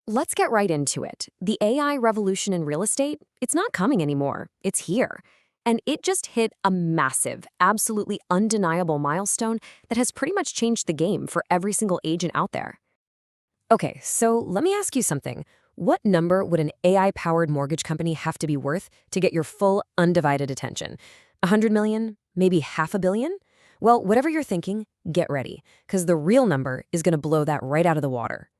Let's get right into it. The AI revolution in real estate, it's not coming anymore. It's here. And it just hit a massive, absolutely undeniable milestone that has pretty much changed the game for every single agent out there. Okay, so let me ask you something. What number would an AI-powered mortgage company have to be worth to get your full, undivided attention? 100 million? Maybe half a billion? Well, whatever you're thinking, get ready, because the real number is going to blow that right out of the water.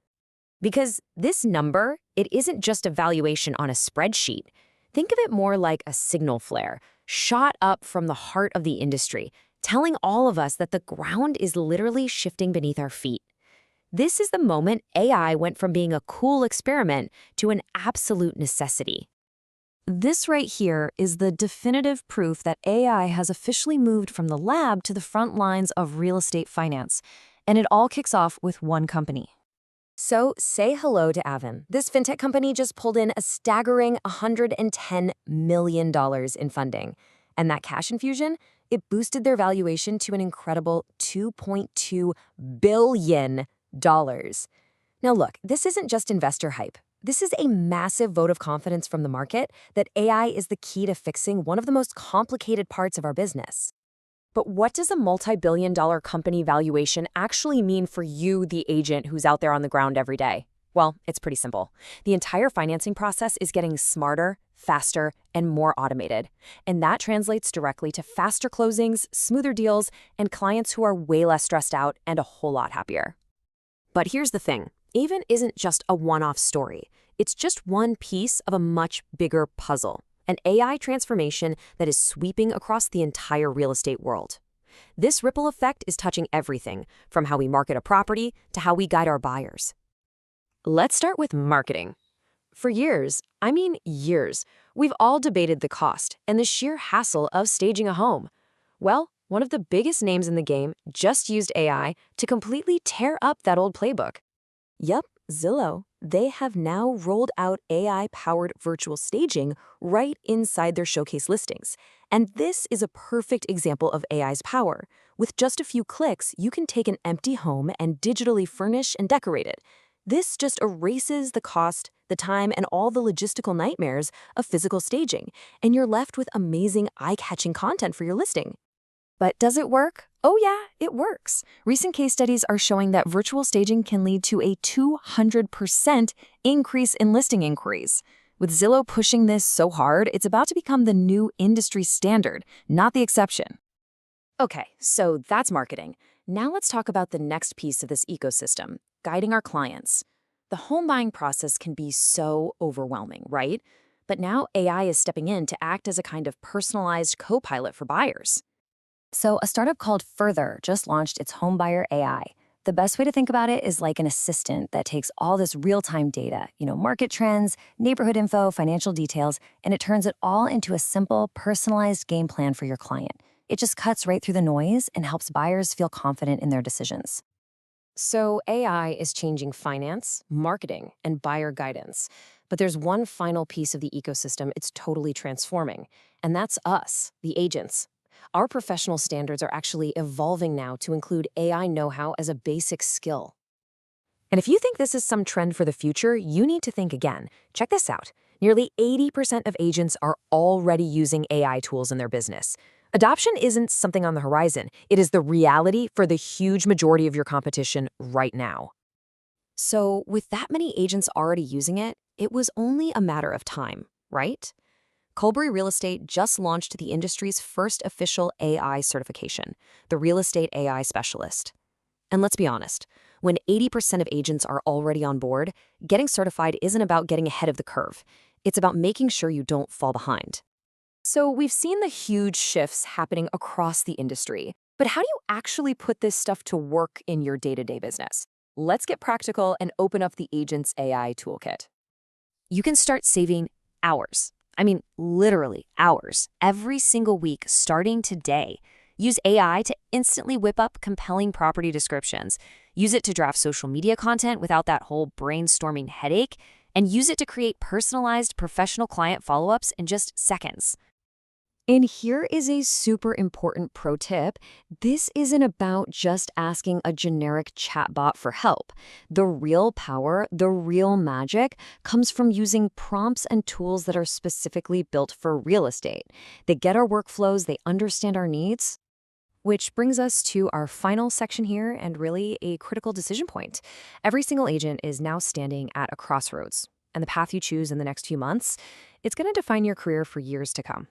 Because this number, it isn't just a valuation on a spreadsheet. Think of it more like a signal flare, shot up from the heart of the industry, telling all of us that the ground is literally shifting beneath our feet. This is the moment AI went from being a cool experiment to an absolute necessity. This right here is the definitive proof that AI has officially moved from the lab to the front lines of real estate finance, and it all kicks off with one company. So say hello to Avon. This fintech company just pulled in a staggering $110 million in funding. And that cash infusion, it boosted their valuation to an incredible $2.2 billion. Now look, this isn't just investor hype. This is a massive vote of confidence from the market that AI is the key to fixing one of the most complicated parts of our business. But what does a multi-billion-dollar company valuation actually mean for you, the agent who's out there on the ground every day? Well, it's pretty simple. The entire financing process is getting smarter, faster, and more automated. And that translates directly to faster closings, smoother deals, and clients who are way less stressed out and a whole lot happier. But here's the thing. Avon isn't just a one-off story. It's just one piece of a much bigger puzzle. An AI transformation that is sweeping across the entire real estate world. This ripple effect is touching everything, from how we market a property to how we guide our buyers. Let's start with marketing. For years, I mean years, we've all debated the cost and the sheer hassle of staging a home. Well, one of the biggest names in the game just used AI to completely tear up that old playbook. Yup, Zillow. They have now rolled out AI-powered virtual staging right inside their showcase listings. And this is a perfect example of AI's power. With just a few clicks, you can take an empty home and digitally furnish and decorate it. This just erases the cost, the time, and all the logistical nightmares of physical staging, and you're left with amazing, eye-catching content for your listing. But does it work? Oh yeah, it works. Recent case studies are showing that virtual staging can lead to a 200% increase in listing inquiries. With Zillow pushing this so hard, it's about to become the new industry standard, not the exception. Okay, so that's marketing. Now let's talk about the next piece of this ecosystem, guiding our clients. The home buying process can be so overwhelming, right? But now AI is stepping in to act as a kind of personalized co-pilot for buyers. So a startup called Further just launched its home buyer AI. The best way to think about it is like an assistant that takes all this real-time data, market trends, neighborhood info, financial details, and it turns it all into a simple, personalized game plan for your client. It just cuts right through the noise and helps buyers feel confident in their decisions. So AI is changing finance, marketing, and buyer guidance. But there's one final piece of the ecosystem it's totally transforming, and that's us, the agents. Our professional standards are actually evolving now to include AI know-how as a basic skill. And if you think this is some trend for the future, you need to think again. Check this out. Nearly 80% of agents are already using AI tools in their business. Adoption isn't something on the horizon. It is the reality for the huge majority of your competition right now. So with that many agents already using it, it was only a matter of time, right? Colbury Real Estate just launched the industry's first official AI certification, the Real Estate AI Specialist. And let's be honest, when 80% of agents are already on board, getting certified isn't about getting ahead of the curve. It's about making sure you don't fall behind. So we've seen the huge shifts happening across the industry, but how do you actually put this stuff to work in your day-to-day business? Let's get practical and open up the Agent's AI toolkit. You can start saving hours. I mean, literally hours, every single week starting today. Use AI to instantly whip up compelling property descriptions. Use it to draft social media content without that whole brainstorming headache. And use it to create personalized professional client follow-ups in just seconds. And here is a super important pro tip. This isn't about just asking a generic chatbot for help. The real power, the real magic, comes from using prompts and tools that are specifically built for real estate. They get our workflows, they understand our needs. Which brings us to our final section here and really a critical decision point. Every single agent is now standing at a crossroads, and the path you choose in the next few months, it's going to define your career for years to come.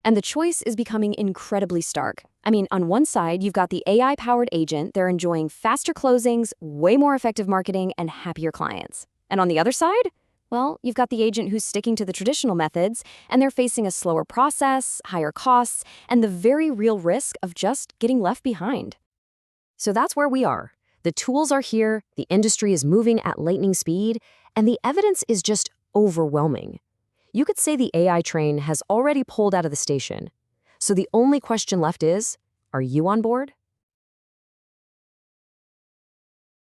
And the choice is becoming incredibly stark. I mean, on one side, you've got the AI-powered agent. They're enjoying faster closings, way more effective marketing, and happier clients. And on the other side, well, you've got the agent who's sticking to the traditional methods, and they're facing a slower process, higher costs, and the very real risk of just getting left behind. So that's where we are. The tools are here, the industry is moving at lightning speed, and the evidence is just overwhelming. You could say the AI train has already pulled out of the station. So the only question left is, are you on board?